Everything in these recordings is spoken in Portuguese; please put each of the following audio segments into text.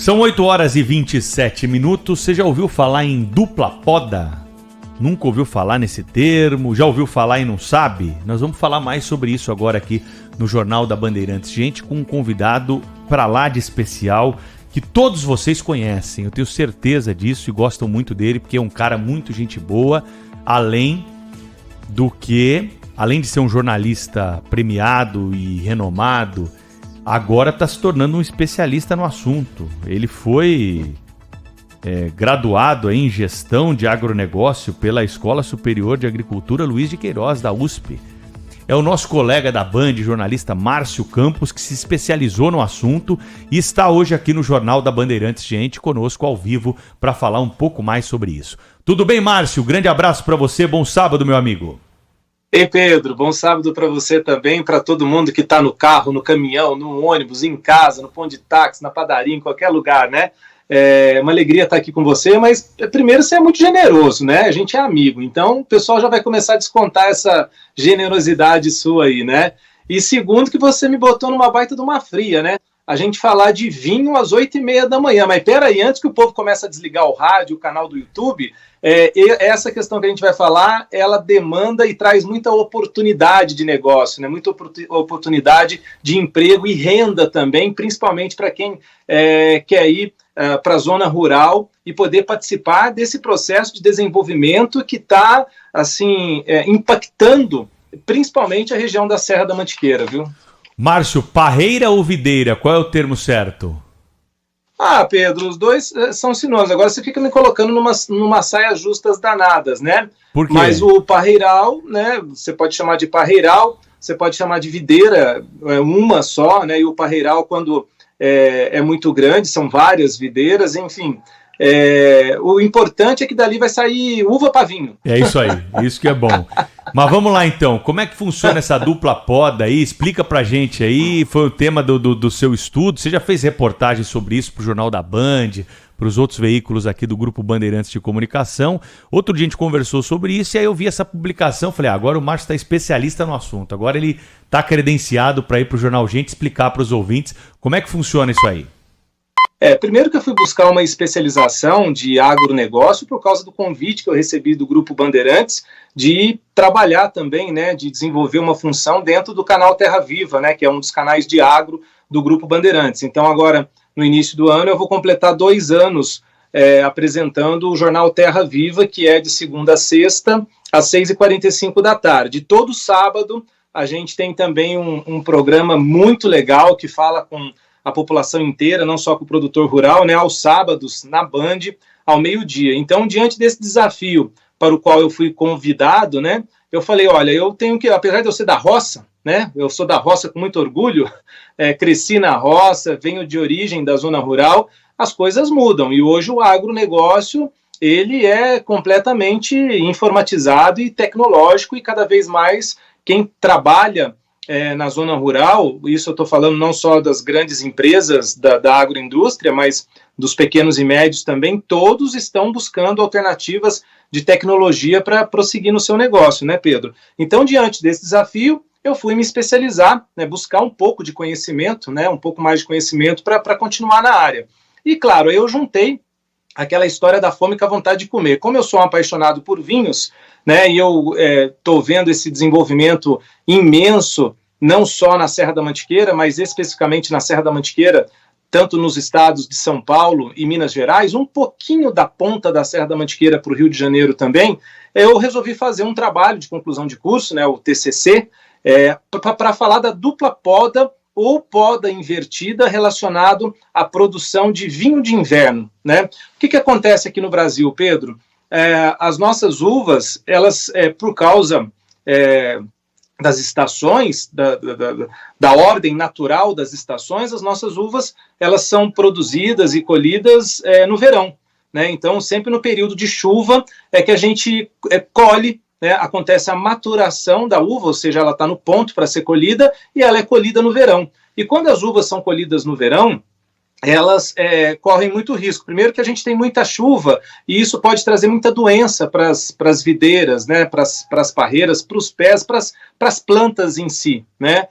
São 8 horas e 27 minutos. Você já ouviu falar em dupla poda? Nunca ouviu falar nesse termo? Já ouviu falar e não sabe? Nós vamos falar mais sobre isso agora aqui no Jornal da Bandeirantes. Gente, com um convidado pra lá de especial que todos vocês conhecem. Eu tenho certeza disso e gostam muito dele porque é um cara muito gente boa, além de ser um jornalista premiado e renomado, agora está se tornando um especialista no assunto. Ele foi graduado em gestão de agronegócio pela Escola Superior de Agricultura Luiz de Queiroz, da USP. É o nosso colega da Band, jornalista Márcio Campos, que se especializou no assunto e está hoje aqui no Jornal da Bandeirantes, gente, conosco ao vivo para falar um pouco mais sobre isso. Tudo bem, Márcio? Grande abraço para você, bom sábado, meu amigo. Ei, Pedro, bom sábado para você também, para todo mundo que está no carro, no caminhão, no ônibus, em casa, no ponto de táxi, na padaria, em qualquer lugar, né? É uma alegria estar aqui com você, mas primeiro você é muito generoso, né? A gente é amigo, então o pessoal já vai começar a descontar essa generosidade sua aí, né? E segundo que você me botou numa baita de uma fria, né? A gente falar de vinho às 8h30 da manhã, mas peraí, antes que o povo comece a desligar o rádio, o canal do YouTube, essa questão que a gente vai falar, ela demanda e traz muita oportunidade de negócio, né? Muita oportunidade de emprego e renda também, principalmente para quem quer ir para a zona rural e poder participar desse processo de desenvolvimento que está assim, impactando principalmente a região da Serra da Mantiqueira, viu? Márcio, parreira ou videira? Qual é o termo certo? Ah, Pedro, os dois são sinônimos. Agora você fica me colocando numa saia justas danadas, né? Por quê? Mas o parreiral, né? Você pode chamar de parreiral, você pode chamar de videira, uma só, né? E o parreiral, quando é muito grande, são várias videiras, enfim. O importante é que dali vai sair uva para vinho. É isso aí, isso que é bom. Mas vamos lá então, como é que funciona essa dupla poda aí? Explica pra gente aí, foi o tema do seu estudo, você já fez reportagem sobre isso pro Jornal da Band, pros outros veículos aqui do Grupo Bandeirantes de Comunicação. Outro dia a gente conversou sobre isso e aí eu vi essa publicação, falei, agora o Márcio está especialista no assunto, agora ele tá credenciado para ir pro Jornal Gente explicar para os ouvintes como é que funciona isso aí. Primeiro que eu fui buscar uma especialização de agronegócio por causa do convite que eu recebi do Grupo Bandeirantes de trabalhar também, né, de desenvolver uma função dentro do canal Terra Viva, né, que é um dos canais de agro do Grupo Bandeirantes. Então agora, no início do ano, eu vou completar 2 anos apresentando o jornal Terra Viva, que é de segunda a sexta, às 6h45 da tarde. Todo sábado a gente tem também um programa muito legal que fala com a população inteira, não só com o produtor rural, né, aos sábados, na Band, ao meio-dia. Então, diante desse desafio para o qual eu fui convidado, né, eu falei, olha, eu tenho que, apesar de eu ser da roça, né, eu sou da roça com muito orgulho, cresci na roça, venho de origem da zona rural, as coisas mudam, e hoje o agronegócio, ele é completamente informatizado e tecnológico, e cada vez mais quem trabalha na zona rural, isso eu estou falando não só das grandes empresas da agroindústria, mas dos pequenos e médios também, todos estão buscando alternativas de tecnologia para prosseguir no seu negócio, né, Pedro? Então, diante desse desafio, eu fui me especializar, né, buscar um pouco de conhecimento, né, um pouco mais de conhecimento para continuar na área. E, claro, aí eu juntei aquela história da fome com a vontade de comer. Como eu sou um apaixonado por vinhos, né, e eu estou vendo esse desenvolvimento imenso, não só na Serra da Mantiqueira, mas especificamente na Serra da Mantiqueira, tanto nos estados de São Paulo e Minas Gerais, um pouquinho da ponta da Serra da Mantiqueira para o Rio de Janeiro também, eu resolvi fazer um trabalho de conclusão de curso, né, o TCC, para falar da dupla poda ou poda invertida relacionado à produção de vinho de inverno, né? O que acontece aqui no Brasil, Pedro? As nossas uvas, elas, por causa das estações, da ordem natural das estações, as nossas uvas, elas são produzidas e colhidas no verão, né? Então, sempre no período de chuva é que a gente colhe, né? Acontece a maturação da uva, ou seja, ela está no ponto para ser colhida, e ela é colhida no verão. E quando as uvas são colhidas no verão, elas correm muito risco. Primeiro que a gente tem muita chuva, e isso pode trazer muita doença para as videiras, né, para as parreiras, para os pés, para as plantas em si, né?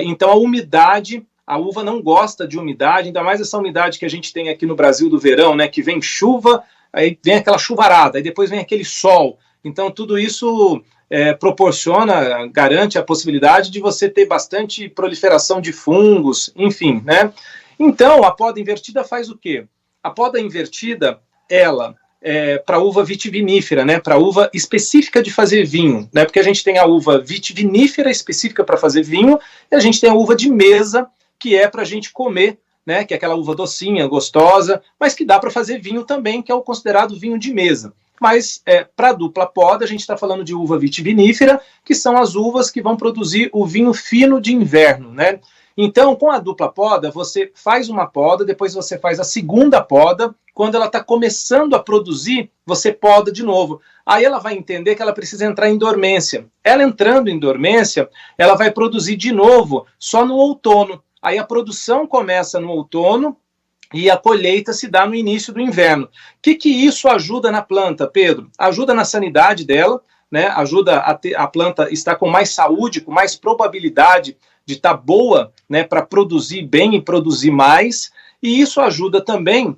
Então a umidade a uva não gosta de umidade, ainda mais essa umidade que a gente tem aqui no Brasil do verão, né, que vem chuva, aí vem aquela chuvarada, aí depois vem aquele sol. Então, tudo isso proporciona, garante a possibilidade de você ter bastante proliferação de fungos, enfim, né? Então, a poda invertida faz o quê? A poda invertida, ela para uva vitivinífera, né, para uva específica de fazer vinho, né, porque a gente tem a uva vitivinífera específica para fazer vinho e a gente tem a uva de mesa, que é para a gente comer, né, que é aquela uva docinha, gostosa, mas que dá para fazer vinho também, que é o considerado vinho de mesa. Mas para dupla poda, a gente está falando de uva vitivinífera, que são as uvas que vão produzir o vinho fino de inverno, né? Então, com a dupla poda, você faz uma poda, depois você faz a segunda poda. Quando ela está começando a produzir, você poda de novo. Aí ela vai entender que ela precisa entrar em dormência. Ela entrando em dormência, ela vai produzir de novo só no outono. Aí a produção começa no outono e a colheita se dá no início do inverno. O que isso ajuda na planta, Pedro? Ajuda na sanidade dela, né? Ajuda a planta estar com mais saúde, com mais probabilidade de estar boa, né, para produzir bem e produzir mais, e isso ajuda também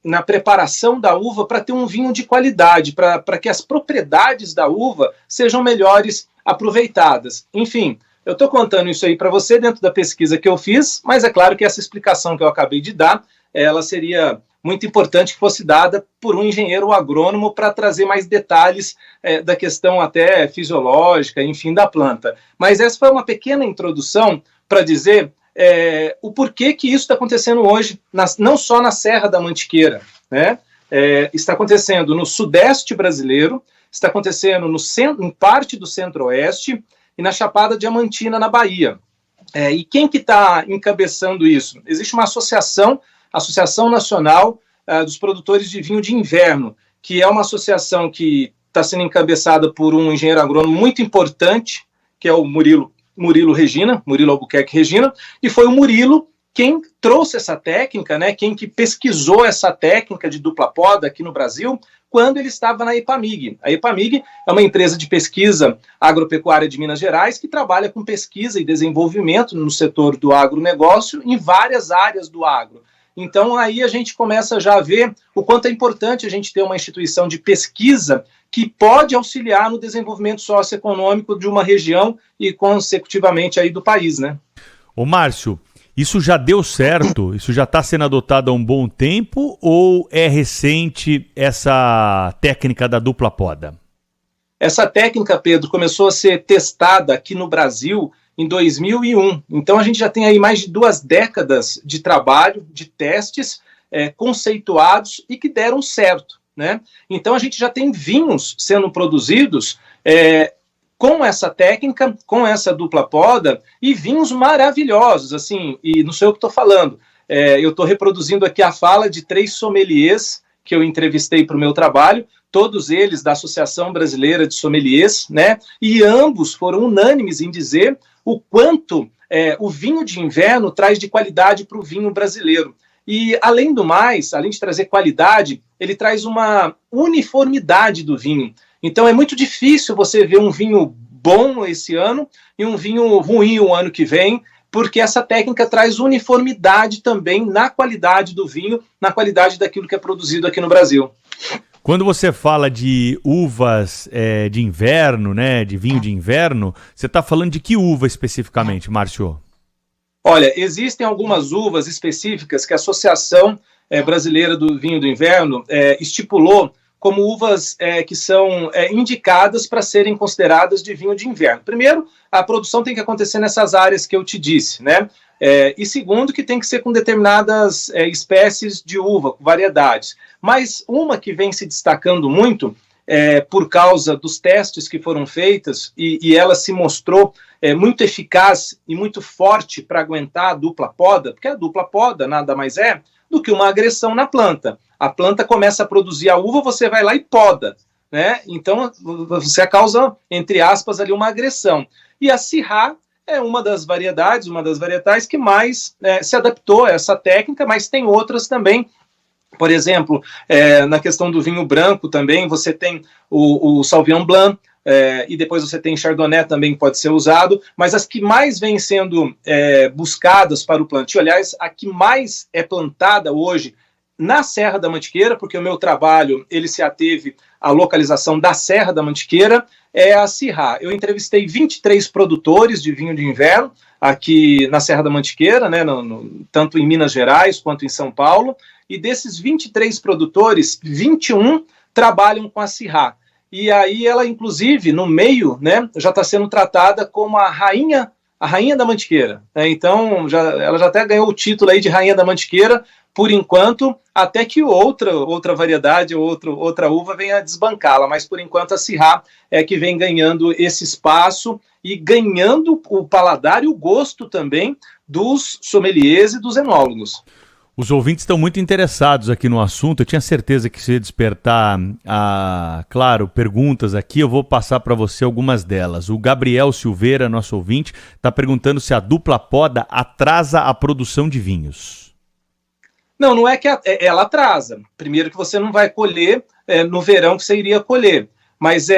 na preparação da uva para ter um vinho de qualidade, para que as propriedades da uva sejam melhores aproveitadas. Enfim, eu estou contando isso aí para você dentro da pesquisa que eu fiz, mas é claro que essa explicação que eu acabei de dar, ela seria muito importante que fosse dada por um engenheiro agrônomo para trazer mais detalhes da questão até fisiológica, enfim, da planta. Mas essa foi uma pequena introdução para dizer o porquê que isso está acontecendo hoje, não só na Serra da Mantiqueira, né? Está acontecendo no sudeste brasileiro, está acontecendo em parte do centro-oeste e na Chapada Diamantina, na Bahia. E quem que está encabeçando isso? Existe uma Associação Nacional dos Produtores de Vinho de Inverno, que é uma associação que está sendo encabeçada por um engenheiro agrônomo muito importante, que é o Murilo Albuquerque Regina, e foi o Murilo quem trouxe essa técnica, né, quem que pesquisou essa técnica de dupla poda aqui no Brasil, quando ele estava na EPAMIG. A EPAMIG é uma empresa de pesquisa agropecuária de Minas Gerais que trabalha com pesquisa e desenvolvimento no setor do agronegócio em várias áreas do agro. Então, aí a gente começa já a ver o quanto é importante a gente ter uma instituição de pesquisa que pode auxiliar no desenvolvimento socioeconômico de uma região e, consecutivamente, aí do país, né? Ô, Márcio, isso já deu certo? Isso já está sendo adotado há um bom tempo ou é recente essa técnica da dupla poda? Essa técnica, Pedro, começou a ser testada aqui no Brasil em 2001. Então, a gente já tem aí mais de 2 décadas de trabalho, de testes conceituados e que deram certo, né? Então, a gente já tem vinhos sendo produzidos com essa técnica, com essa dupla poda, e vinhos maravilhosos, assim, e não sei o que estou falando. Eu estou reproduzindo aqui a fala de 3 sommeliers que eu entrevistei para o meu trabalho, todos eles da Associação Brasileira de Sommeliers, né? E ambos foram unânimes em dizer o quanto o vinho de inverno traz de qualidade para o vinho brasileiro. E, além do mais, além de trazer qualidade, ele traz uma uniformidade do vinho. Então, é muito difícil você ver um vinho bom esse ano e um vinho ruim o ano que vem, porque essa técnica traz uniformidade também na qualidade do vinho, na qualidade daquilo que é produzido aqui no Brasil. Quando você fala de uvas de inverno, né, de vinho de inverno, você está falando de que uva especificamente, Márcio? Olha, existem algumas uvas específicas que a Associação Brasileira do Vinho do Inverno estipulou como uvas que são indicadas para serem consideradas de vinho de inverno. Primeiro, a produção tem que acontecer nessas áreas que eu te disse, né? E segundo, que tem que ser com determinadas espécies de uva, variedades. Mas uma que vem se destacando muito, por causa dos testes que foram feitos, e ela se mostrou muito eficaz e muito forte para aguentar a dupla poda, porque a dupla poda nada mais é do que uma agressão na planta. A planta começa a produzir a uva, você vai lá e poda, né? Então, você causa, entre aspas, ali uma agressão. E a Syrah é uma das varietais que mais se adaptou a essa técnica, mas tem outras também. Por exemplo, na questão do vinho branco também, você tem o Sauvignon Blanc, e depois você tem Chardonnay também que pode ser usado, mas as que mais vêm sendo buscadas para o plantio, aliás, a que mais é plantada hoje na Serra da Mantiqueira, porque o meu trabalho ele se ateve à localização da Serra da Mantiqueira, é a Syrah. Eu entrevistei 23 produtores de vinho de inverno aqui na Serra da Mantiqueira, né, tanto em Minas Gerais quanto em São Paulo, e desses 23 produtores, 21 trabalham com a Syrah. E aí ela, inclusive, no meio, né, já está sendo tratada como a rainha da Mantiqueira. Né? Então, ela já até ganhou o título aí de Rainha da Mantiqueira, por enquanto, até que outra variedade, outra uva venha desbancá-la. Mas, por enquanto, a Syrah é que vem ganhando esse espaço e ganhando o paladar e o gosto também dos sommeliers e dos enólogos. Os ouvintes estão muito interessados aqui no assunto. Eu tinha certeza que isso ia despertar, claro, perguntas aqui. Eu vou passar para você algumas delas. O Gabriel Silveira, nosso ouvinte, está perguntando se a dupla poda atrasa a produção de vinhos. Não é que ela atrasa. Primeiro que você não vai colher no verão que você iria colher. Mas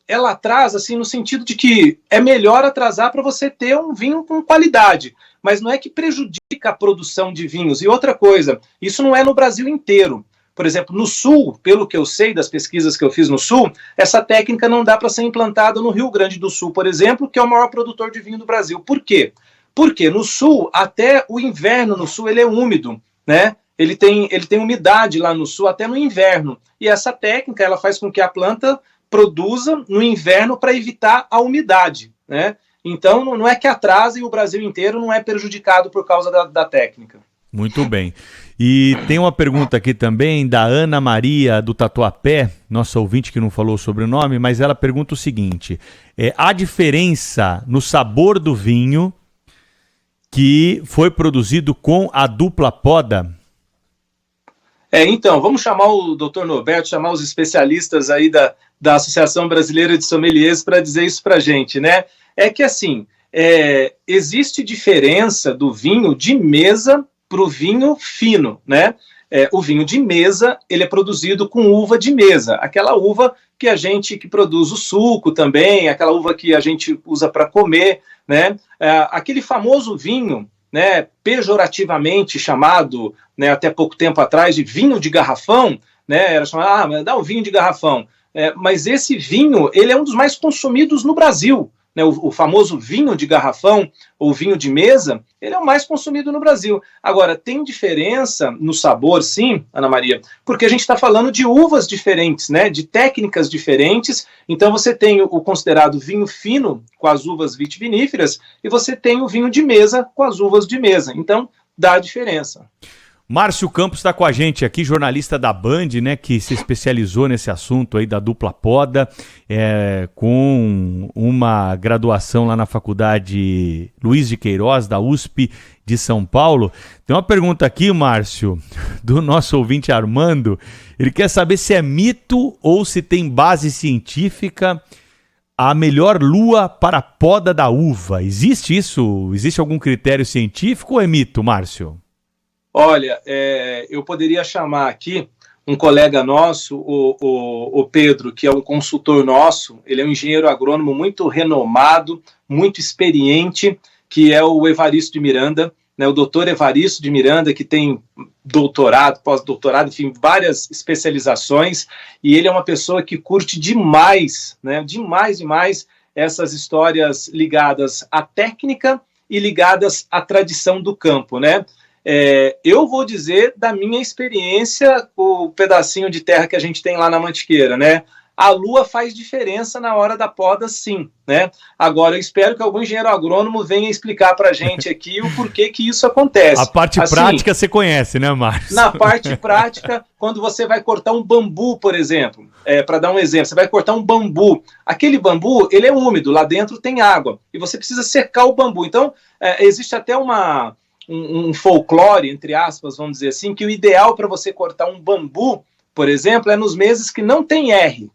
ela atrasa assim, no sentido de que é melhor atrasar para você ter um vinho com qualidade. Mas não é que prejudica a produção de vinhos. E outra coisa, isso não é no Brasil inteiro. Por exemplo, no Sul, pelo que eu sei das pesquisas que eu fiz no Sul, essa técnica não dá para ser implantada no Rio Grande do Sul, por exemplo, que é o maior produtor de vinho do Brasil. Por quê? Porque no Sul, até o inverno no Sul, ele é úmido, né? Ele tem umidade lá no Sul, até no inverno. E essa técnica, ela faz com que a planta produza no inverno para evitar a umidade, né? Então, não é que atrasa e o Brasil inteiro não é prejudicado por causa da técnica. Muito bem. E tem uma pergunta aqui também da Ana Maria do Tatuapé, nossa ouvinte que não falou sobre o nome, mas ela pergunta o seguinte: há diferença no sabor do vinho que foi produzido com a dupla poda? Então, vamos chamar o Dr. Norberto, chamar os especialistas aí da Associação Brasileira de Sommeliers para dizer isso para a gente, né? É que assim, existe diferença do vinho de mesa para o vinho fino, né? O vinho de mesa, ele é produzido com uva de mesa, aquela uva que produz o suco também, aquela uva que a gente usa para comer, né? Aquele famoso vinho, né, pejorativamente chamado, né, até pouco tempo atrás, de vinho de garrafão, né? Era chamado, dá um vinho de garrafão. Mas esse vinho, ele é um dos mais consumidos no Brasil. Né, o famoso vinho de garrafão ou vinho de mesa, ele é o mais consumido no Brasil. Agora, tem diferença no sabor, sim, Ana Maria, porque a gente está falando de uvas diferentes, né, de técnicas diferentes. Então você tem o considerado vinho fino com as uvas vitiviníferas e você tem o vinho de mesa com as uvas de mesa. Então, dá diferença. Márcio Campos está com a gente aqui, jornalista da Band, né, que se especializou nesse assunto aí da dupla poda, com uma graduação lá na Faculdade Luiz de Queiroz, da USP de São Paulo. Tem uma pergunta aqui, Márcio, do nosso ouvinte Armando. Ele quer saber se é mito ou se tem base científica a melhor lua para a poda da uva. Existe isso? Existe algum critério científico ou é mito, Márcio? Olha, eu poderia chamar aqui um colega nosso, o Pedro, que é um consultor nosso, ele é um engenheiro agrônomo muito renomado, muito experiente, que é o Evaristo de Miranda, né, o doutor Evaristo de Miranda, que tem doutorado, pós-doutorado, enfim, várias especializações, e ele é uma pessoa que curte demais, né, demais, essas histórias ligadas à técnica e ligadas à tradição do campo, né? Eu vou dizer da minha experiência com o pedacinho de terra que a gente tem lá na Mantiqueira, né? A lua faz diferença na hora da poda, sim, né? Agora, eu espero que algum engenheiro agrônomo venha explicar para a gente aqui o porquê que isso acontece. A parte assim, prática você conhece, né, Márcio? Na parte prática, quando você vai cortar um bambu, por exemplo, para dar um exemplo, você vai cortar um bambu. Aquele bambu, ele é úmido, lá dentro tem água, e você precisa secar o bambu. Então, existe até um folclore, entre aspas, vamos dizer assim, que o ideal para você cortar um bambu, por exemplo, é nos meses que não tem R.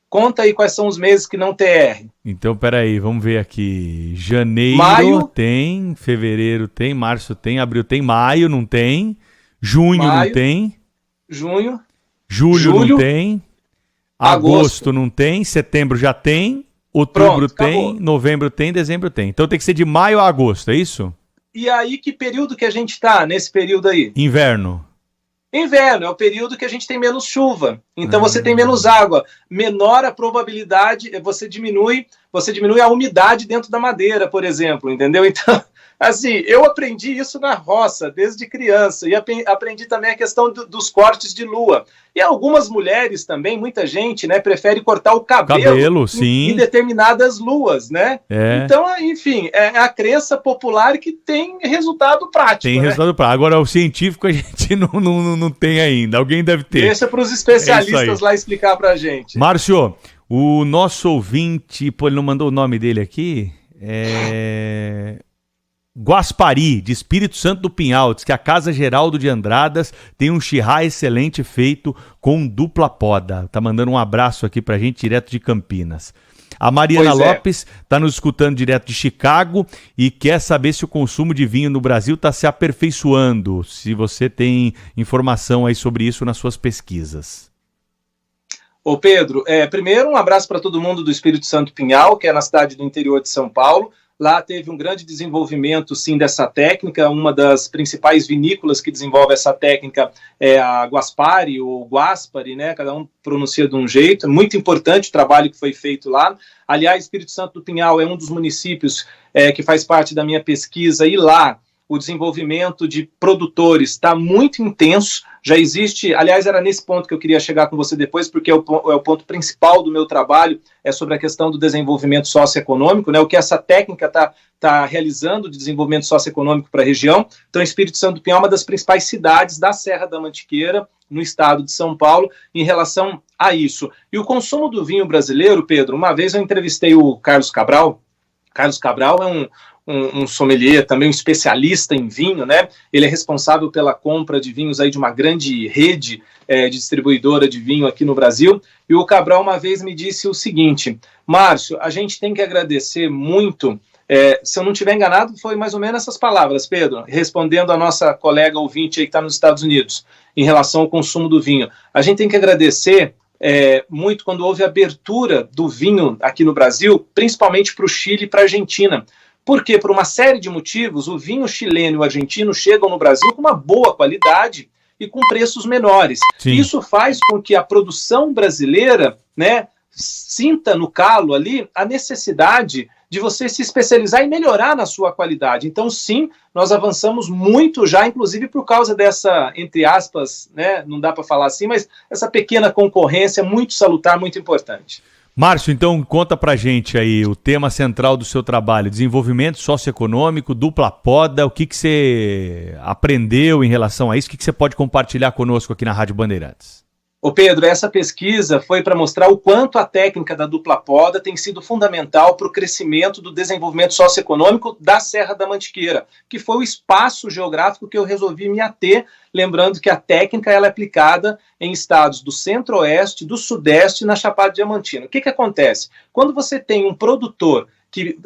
Conta aí quais são os meses que não tem R. Então, peraí, vamos ver aqui. Janeiro maio, tem, fevereiro tem, março tem, abril tem, maio não tem, junho não tem, junho, julho não tem, Agosto não tem, setembro já tem, outubro Pronto, tem, acabou. novembro tem, dezembro tem. Então tem que ser de maio a agosto, é isso? E aí, que período que a gente está nesse período aí? Inverno. Inverno é o período que a gente tem menos chuva, então você tem menos água, menor a probabilidade, você diminui a umidade dentro da madeira, por exemplo, entendeu? Então, assim, eu aprendi isso na roça desde criança e aprendi também a questão dos cortes de lua. E algumas mulheres também, muita gente, né, prefere cortar o cabelo sim. em determinadas luas, né? É. Então, enfim, é a crença popular que tem resultado prático. Tem né? resultado prático. Agora, o científico a gente não tem ainda. Alguém deve ter. Deixa para os especialistas lá explicar para a gente. Márcio, o nosso ouvinte, pô, ele não mandou o nome dele aqui, Guaspari, de Espírito Santo do Pinhal, diz que a Casa Geraldo de Andradas tem um chirrá excelente feito com dupla poda. Tá mandando um abraço aqui pra gente, direto de Campinas. A Mariana Lopes está nos escutando direto de Chicago e quer saber se o consumo de vinho no Brasil está se aperfeiçoando. Se você tem informação aí sobre isso nas suas pesquisas. Ô Pedro, primeiro um abraço para todo mundo do Espírito Santo Pinhal, que é na cidade do interior de São Paulo. Lá teve um grande desenvolvimento, sim, dessa técnica. Uma das principais vinícolas que desenvolve essa técnica é a Guaspari, ou Guaspari, né? Cada um pronuncia de um jeito. É muito importante o trabalho que foi feito lá. Aliás, Espírito Santo do Pinhal é um dos municípios que faz parte da minha pesquisa, e lá o desenvolvimento de produtores está muito intenso. Já existe, aliás, era nesse ponto que eu queria chegar com você depois, porque é o ponto principal do meu trabalho, é sobre a questão do desenvolvimento socioeconômico, né? O que essa técnica está realizando de desenvolvimento socioeconômico para a região. Então, Espírito Santo do Pinhal é uma das principais cidades da Serra da Mantiqueira, no estado de São Paulo, em relação a isso. E o consumo do vinho brasileiro, Pedro, uma vez eu entrevistei o Carlos Cabral. Carlos Cabral é um sommelier, também um especialista em vinho, né? Ele é responsável pela compra de vinhos aí de uma grande rede de distribuidora de vinho aqui no Brasil. E o Cabral uma vez me disse o seguinte: Márcio, a gente tem que agradecer muito. Se eu não estiver enganado, foi mais ou menos essas palavras, Pedro, respondendo a nossa colega ouvinte aí que está nos Estados Unidos, em relação ao consumo do vinho. A gente tem que agradecer muito quando houve a abertura do vinho aqui no Brasil, principalmente para o Chile e para a Argentina. Porque, por uma série de motivos, o vinho chileno e o argentino chegam no Brasil com uma boa qualidade e com preços menores. Sim. Isso faz com que a produção brasileira, né, sinta no calo ali a necessidade de você se especializar e melhorar na sua qualidade. Então, sim, nós avançamos muito já, inclusive por causa dessa, entre aspas, né, não dá para falar assim, mas essa pequena concorrência muito salutar, muito importante. Márcio, então conta pra gente aí o tema central do seu trabalho, desenvolvimento socioeconômico, dupla poda, o que você aprendeu em relação a isso, o que você pode compartilhar conosco aqui na Rádio Bandeirantes? Ô Pedro, essa pesquisa foi para mostrar o quanto a técnica da dupla poda tem sido fundamental para o crescimento do desenvolvimento socioeconômico da Serra da Mantiqueira, que foi o espaço geográfico que eu resolvi me ater, lembrando que a técnica ela é aplicada em estados do Centro-Oeste, do Sudeste e na Chapada Diamantina. O que acontece? Quando você tem um produtor que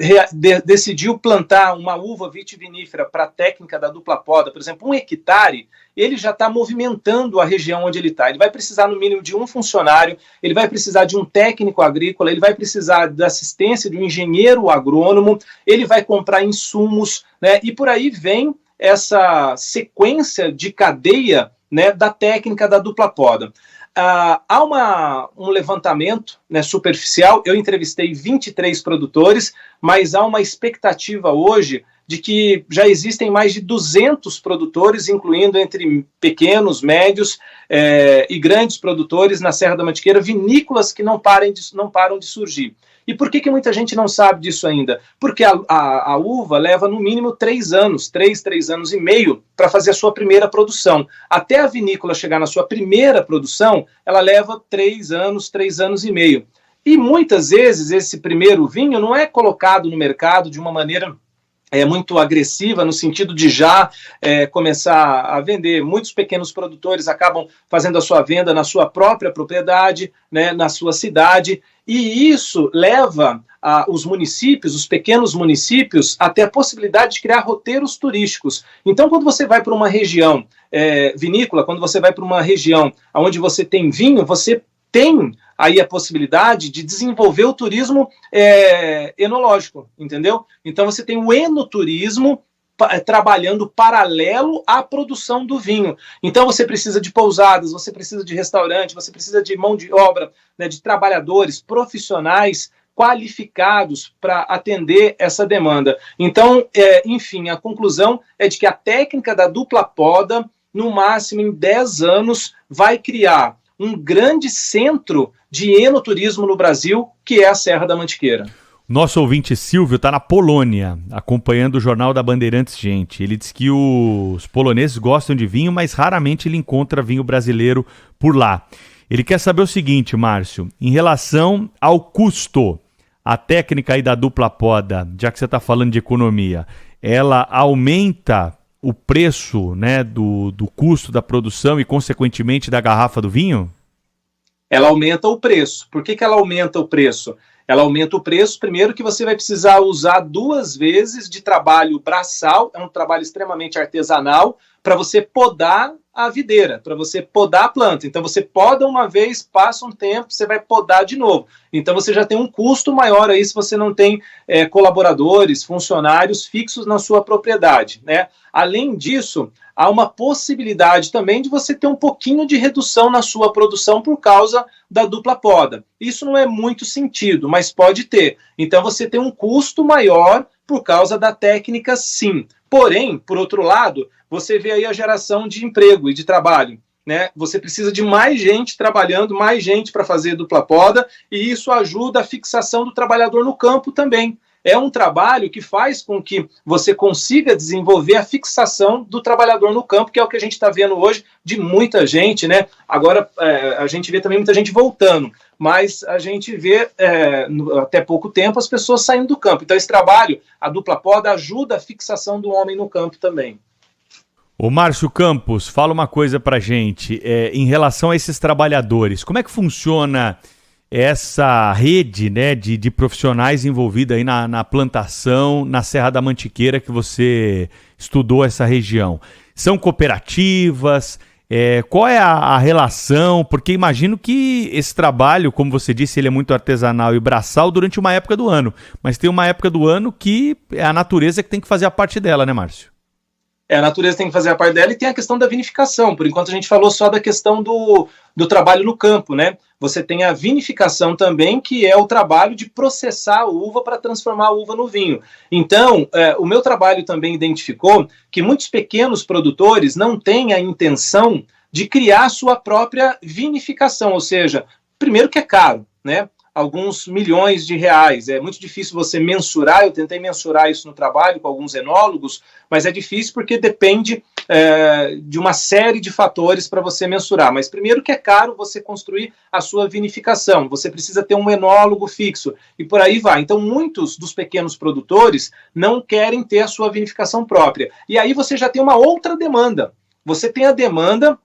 decidiu plantar uma uva vitivinífera para a técnica da dupla poda, por exemplo, 1 hectare, ele já está movimentando a região onde ele está. Ele vai precisar, no mínimo, de um funcionário, ele vai precisar de um técnico agrícola, ele vai precisar da assistência de um engenheiro agrônomo, ele vai comprar insumos, né? E por aí vem essa sequência de cadeia, né, da técnica da dupla poda. Há um levantamento, né, superficial. Eu entrevistei 23 produtores, mas há uma expectativa hoje de que já existem mais de 200 produtores, incluindo entre pequenos, médios e grandes produtores na Serra da Mantiqueira, vinícolas que não param de surgir. E por que muita gente não sabe disso ainda? Porque a uva leva no mínimo 3 anos, 3 anos e meio, para fazer a sua primeira produção. Até a vinícola chegar na sua primeira produção, ela leva 3 anos e meio. E muitas vezes esse primeiro vinho não é colocado no mercado de uma maneira muito agressiva, no sentido de já começar a vender. Muitos pequenos produtores acabam fazendo a sua venda na sua própria propriedade, né, na sua cidade, e isso leva os municípios, os pequenos municípios, até a possibilidade de criar roteiros turísticos. Então, quando você vai para uma região vinícola, quando você vai para uma região onde você tem vinho, você tem aí a possibilidade de desenvolver o turismo enológico, entendeu? Então você tem o enoturismo trabalhando paralelo à produção do vinho. Então você precisa de pousadas, você precisa de restaurante, você precisa de mão de obra, né, de trabalhadores profissionais qualificados para atender essa demanda. Então, enfim, a conclusão é de que a técnica da dupla poda, no máximo em 10 anos, vai criar um grande centro de enoturismo no Brasil, que é a Serra da Mantiqueira. Nosso ouvinte Silvio está na Polônia, acompanhando o Jornal da Bandeirantes, gente. Ele diz que os poloneses gostam de vinho, mas raramente ele encontra vinho brasileiro por lá. Ele quer saber o seguinte, Márcio, em relação ao custo, a técnica aí da dupla poda, já que você está falando de economia, ela aumenta o preço, né, do custo da produção e, consequentemente, da garrafa do vinho? Ela aumenta o preço. Por que ela aumenta o preço? Ela aumenta o preço, primeiro que você vai precisar usar 2 vezes de trabalho braçal, é um trabalho extremamente artesanal, para você podar a videira, para você podar a planta. Então você poda uma vez, passa um tempo, você vai podar de novo. Então você já tem um custo maior aí se você não tem colaboradores, funcionários fixos na sua propriedade, né? Além disso, há uma possibilidade também de você ter um pouquinho de redução na sua produção por causa da dupla poda. Isso não é muito sentido, mas pode ter. Então você tem um custo maior por causa da técnica, sim. Porém, por outro lado, você vê aí a geração de emprego e de trabalho, né? Você precisa de mais gente trabalhando, mais gente para fazer dupla poda, e isso ajuda a fixação do trabalhador no campo também. É um trabalho que faz com que você consiga desenvolver a fixação do trabalhador no campo, que é o que a gente está vendo hoje de muita gente, né? Agora, a gente vê também muita gente voltando, mas a gente vê, até pouco tempo, as pessoas saindo do campo. Então, esse trabalho, a dupla poda, ajuda a fixação do homem no campo também. Ô Márcio Campos, fala uma coisa pra gente, em relação a esses trabalhadores, como é que funciona essa rede, né, de profissionais envolvida aí na plantação, na Serra da Mantiqueira, que você estudou essa região? São cooperativas? Qual é a relação? Porque imagino que esse trabalho, como você disse, ele é muito artesanal e braçal durante uma época do ano, mas tem uma época do ano que é a natureza que tem que fazer a parte dela, né, Márcio? A natureza tem que fazer a parte dela, e tem a questão da vinificação. Por enquanto a gente falou só da questão do trabalho no campo, né? Você tem a vinificação também, que é o trabalho de processar a uva para transformar a uva no vinho. Então, o meu trabalho também identificou que muitos pequenos produtores não têm a intenção de criar sua própria vinificação, ou seja, primeiro que é caro, né? Alguns milhões de reais. É muito difícil você mensurar, eu tentei mensurar isso no trabalho com alguns enólogos, mas é difícil porque depende de uma série de fatores para você mensurar. Mas primeiro que é caro você construir a sua vinificação, você precisa ter um enólogo fixo, e por aí vai. Então muitos dos pequenos produtores não querem ter a sua vinificação própria. E aí você já tem uma outra demanda. Você tem a demanda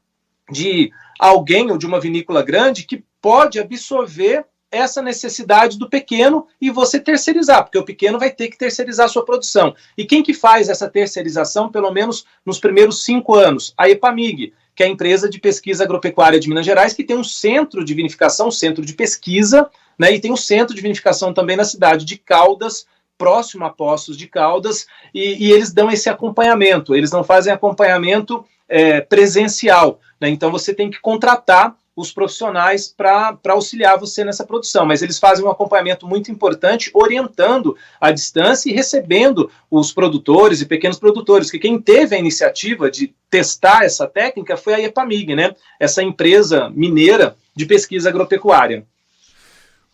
de alguém ou de uma vinícola grande que pode absorver essa necessidade do pequeno e você terceirizar, porque o pequeno vai ter que terceirizar a sua produção. E quem que faz essa terceirização, pelo menos nos primeiros 5 anos? A EPAMIG, que é a empresa de pesquisa agropecuária de Minas Gerais, que tem um centro de vinificação, um centro de pesquisa, né, e tem um centro de vinificação também na cidade de Caldas, próximo a Poços de Caldas, e eles dão esse acompanhamento. Eles não fazem acompanhamento presencial, né? Então você tem que contratar os profissionais para auxiliar você nessa produção, mas eles fazem um acompanhamento muito importante, orientando à distância e recebendo os produtores e pequenos produtores, que quem teve a iniciativa de testar essa técnica foi a EPAMIG, né? Essa empresa mineira de pesquisa agropecuária.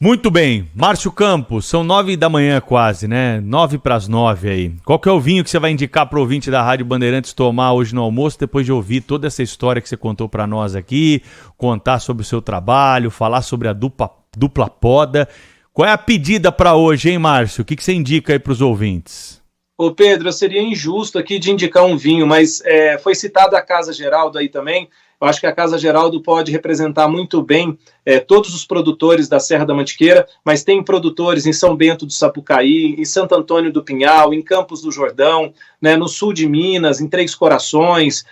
Muito bem, Márcio Campos, são 9 da manhã quase, né? 9 para as 9 aí. Qual que é o vinho que você vai indicar para o ouvinte da Rádio Bandeirantes tomar hoje no almoço, depois de ouvir toda essa história que você contou para nós aqui, contar sobre o seu trabalho, falar sobre a dupla poda? Qual é a pedida para hoje, hein, Márcio? O que você indica aí para os ouvintes? Ô Pedro, eu seria injusto aqui de indicar um vinho, mas foi citada a Casa Geraldo aí também. Eu acho que a Casa Geraldo pode representar muito bem todos os produtores da Serra da Mantiqueira, mas tem produtores em São Bento do Sapucaí, em Santo Antônio do Pinhal, em Campos do Jordão, né, no sul de Minas, em Três Corações,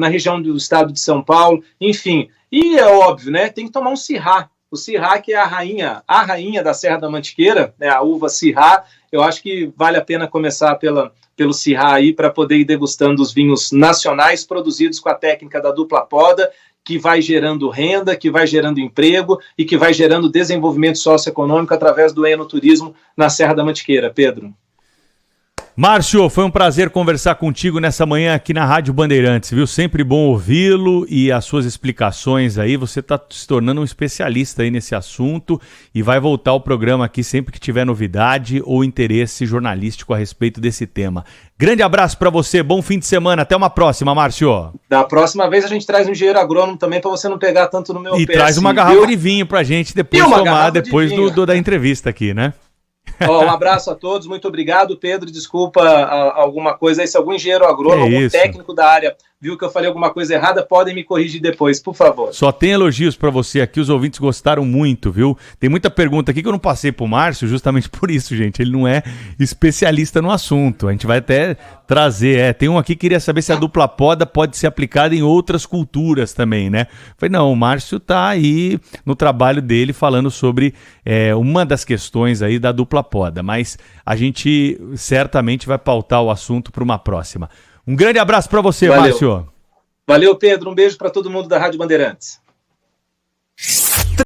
na região do estado de São Paulo, enfim. E é óbvio, né, tem que tomar um Syrah, O Syrah, que é a rainha da Serra da Mantiqueira, né, a uva Syrah. Eu acho que vale a pena começar pelo Syrah aí, para poder ir degustando os vinhos nacionais produzidos com a técnica da dupla poda, que vai gerando renda, que vai gerando emprego e que vai gerando desenvolvimento socioeconômico através do enoturismo na Serra da Mantiqueira. Pedro. Márcio, foi um prazer conversar contigo nessa manhã aqui na Rádio Bandeirantes, viu? Sempre bom ouvi-lo e as suas explicações aí. Você está se tornando um especialista aí nesse assunto e vai voltar ao programa aqui sempre que tiver novidade ou interesse jornalístico a respeito desse tema. Grande abraço para você, bom fim de semana, até uma próxima, Márcio. Da próxima vez a gente traz um engenheiro agrônomo também para você não pegar tanto no meu pé. E traz uma garrafa de vinho pra gente depois tomar, depois da entrevista aqui, né? Um abraço a todos, muito obrigado, Pedro. Desculpa alguma coisa aí, se algum engenheiro agrônomo, algum técnico da área viu que eu falei alguma coisa errada, podem me corrigir depois, por favor. Só tem elogios para você aqui, os ouvintes gostaram muito, viu? Tem muita pergunta aqui que eu não passei pro Márcio, justamente por isso, gente. Ele não é especialista no assunto. A gente vai até trazer, tem um aqui que queria saber se a dupla poda pode ser aplicada em outras culturas também, né? Falei, não, o Márcio tá aí no trabalho dele falando sobre uma das questões aí da dupla poda, mas a gente certamente vai pautar o assunto para uma próxima. Um grande abraço para você, Márcio. Valeu, Pedro. Um beijo para todo mundo da Rádio Bandeirantes.